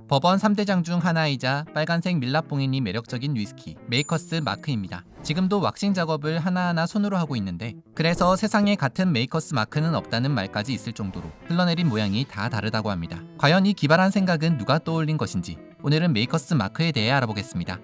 법원 3대장 중 하나이자 빨간색 밀랍봉인이 매력적인 위스키 메이커스 마크입니다. 지금도 왁싱 작업을 하나하나 손으로 하고 있는데 그래서 세상에 같은 메이커스 마크는 없다는 말까지 있을 정도로 흘러내린 모양이 다 다르다고 합니다. 과연 이 기발한 생각은 누가 떠올린 것인지 오늘은 메이커스 마크에 대해 알아보겠습니다.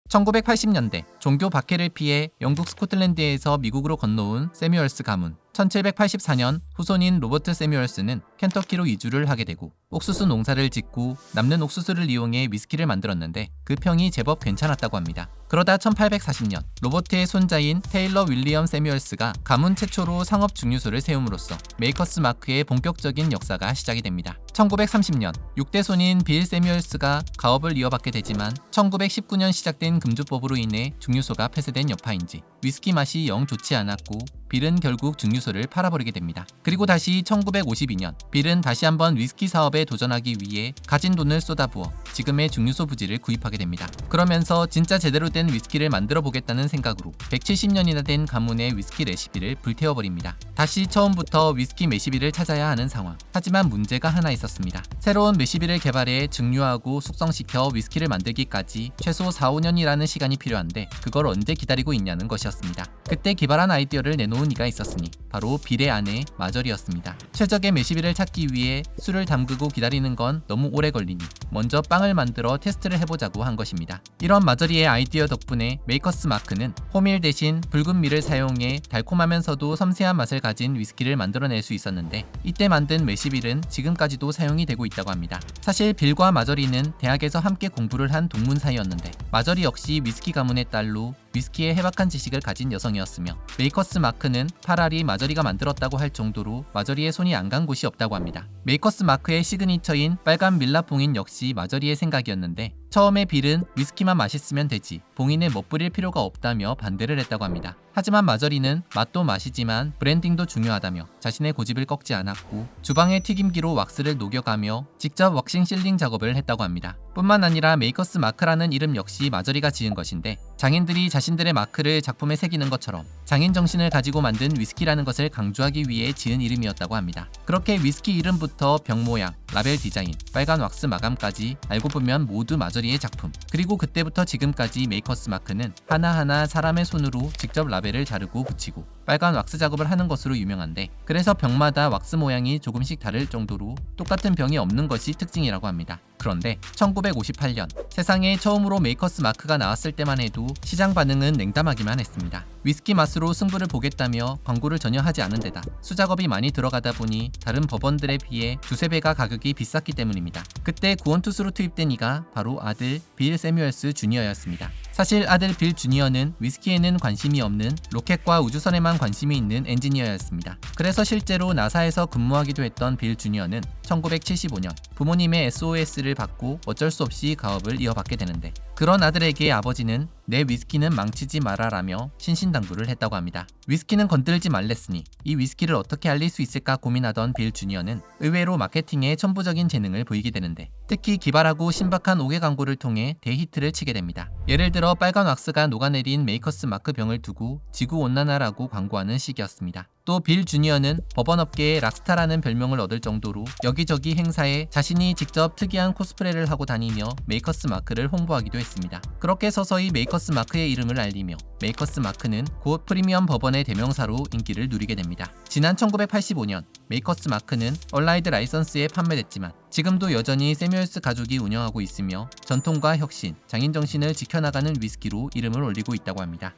1980년대 종교 박해를 피해 영국 스코틀랜드에서 미국으로 건너온 세뮤얼스 가문. 1784년 후손인 로버트 세뮤얼스는 켄터키로 이주를 하게 되고 옥수수 농사를 짓고 남는 옥수수를 이용해 위스키를 만들었는데 그 평이 제법 괜찮았다고 합니다. 그러다 1840년 로버트의 손자인 테일러 윌리엄 세뮤얼스가 가문 최초로 상업 증류소를 세움으로써 메이커스 마크의 본격적인 역사가 시작이 됩니다. 1930년 6대 손인 빌 세뮤얼스가 가업을 이어받게 되지만 1919년 시작된 금주법으로 인해 증류소가 폐쇄된 여파인지 위스키 맛이 영 좋지 않았고 빌은 결국 증류소를 팔아버리게 됩니다. 그리고 다시 1952년 빌은 다시 한번 위스키 사업에 도전하기 위해 가진 돈을 쏟아부어 지금의 증류소 부지를 구입하게 됩니다. 그러면서 진짜 제대로 된 위스키를 만들어 보겠다는 생각으로 170년이나 된 가문의 위스키 레시피를 불태워버립니다. 다시 처음부터 위스키 메시비를 찾아야 하는 상황. 하지만 문제가 하나 있었습니다. 새로운 메시비를 개발해 증류하고 숙성시켜 위스키를 만들기까지 최소 4-5년이라는 시간이 필요한데 그걸 언제 기다리고 있냐는 것이었습니다. 그때 기발한 아이디어를 내놓은 이가 있었으니 바로 빌의 아내 마저리였습니다. 최적의 메시비를 찾기 위해 술을 담그고 기다리는 건 너무 오래 걸리니 먼저 빵을 만들어 테스트를 해보자고 한 것입니다. 이런 마저리의 아이디어 덕분에 메이커스 마크는 호밀 대신 붉은 밀을 사용해 달콤하면서도 섬세한 맛을 가진 위스키를 만들어낼 수 있었는데 이때 만든 메시빌은 지금까지도 사용이 되고 있다고 합니다. 사실 빌과 마저리는 대학에서 함께 공부를 한 동문 사이였는데 마저리 역시 위스키 가문의 딸로 위스키에 해박한 지식을 가진 여성이었으며 메이커스 마크는 파라리 마저리가 만들었다고 할 정도로 마저리의 손이 안 간 곳이 없다고 합니다. 메이커스 마크의 시그니처인 빨간 밀랍 봉인 역시 마저리의 생각이었는데 처음에 빌은 위스키만 맛있으면 되지 봉인에 멋부릴 필요가 없다며 반대를 했다고 합니다. 하지만 마저리는 맛도 맛이지만 브랜딩도 중요하다며 자신의 고집을 꺾지 않았고 주방의 튀김기로 왁스를 녹여가며 직접 왁싱 실링 작업을 했다고 합니다. 뿐만 아니라 메이커스 마크라는 이름 역시 마저리가 지은 것인데 장인들이 자신들의 마크를 작품에 새기는 것처럼 장인 정신을 가지고 만든 위스키라는 것을 강조하기 위해 지은 이름이었다고 합니다. 그렇게 위스키 이름부터 병 모양, 라벨 디자인, 빨간 왁스 마감까지 알고 보면 모두 마저리의 작품. 그리고 그때부터 지금까지 메이커스 마크는 하나하나 사람의 손으로 직접 라벨을 자르고 붙이고 빨간 왁스 작업을 하는 것으로 유명한데 그래서 병마다 왁스 모양이 조금씩 다를 정도로 똑같은 병이 없는 것이 특징이라고 합니다. 그런데 1958년 세상에 처음으로 메이커스 마크가 나왔을 때만 해도 시장 반응은 냉담하기만 했습니다. 위스키 맛으로 승부를 보겠다며 광고를 전혀 하지 않은 데다 수작업이 많이 들어가다 보니 다른 법원들에 비해 두세 배가 가격이 비쌌기 때문입니다. 그때 구원투수로 투입된 이가 바로 아들 빌 세뮤얼스 주니어였습니다. 사실 아들 빌 주니어는 위스키에는 관심이 없는 로켓과 우주선에만 관심이 있는 엔지니어였습니다. 그래서 실제로 나사에서 근무하기도 했던 빌 주니어는 1975년 부모님의 SOS를 받고 어쩔 수 없이 가업을 이어받게 되는데 그런 아들에게 아버지는 내 위스키는 망치지 마라라며 신신당부를 했다고 합니다. 위스키는 건들지 말랬으니 이 위스키를 어떻게 알릴 수 있을까 고민하던 빌 주니어는 의외로 마케팅에 천부적인 재능을 보이게 되는데 특히 기발하고 신박한 5개 광고를 통해 대히트를 치게 됩니다. 예를 들어 빨간 왁스가 녹아내린 메이커스 마크 병을 두고 지구온난화라고 광고하는 시기였습니다. 또 빌 주니어는 법원업계의 락스타라는 별명을 얻을 정도로 여기저기 행사에 자신이 직접 특이한 코스프레를 하고 다니며 메이커스 마크를 홍보하기도 했습니다. 그렇게 서서히 메이커스 마크의 이름을 알리며 메이커스 마크는 곧 프리미엄 법원의 대명사로 인기를 누리게 됩니다. 지난 1985년 메이커스 마크는 얼라이드 라이선스에 판매됐지만 지금도 여전히 세뮤얼스 가족이 운영하고 있으며 전통과 혁신, 장인 정신을 지켜나가는 위스키로 이름을 올리고 있다고 합니다.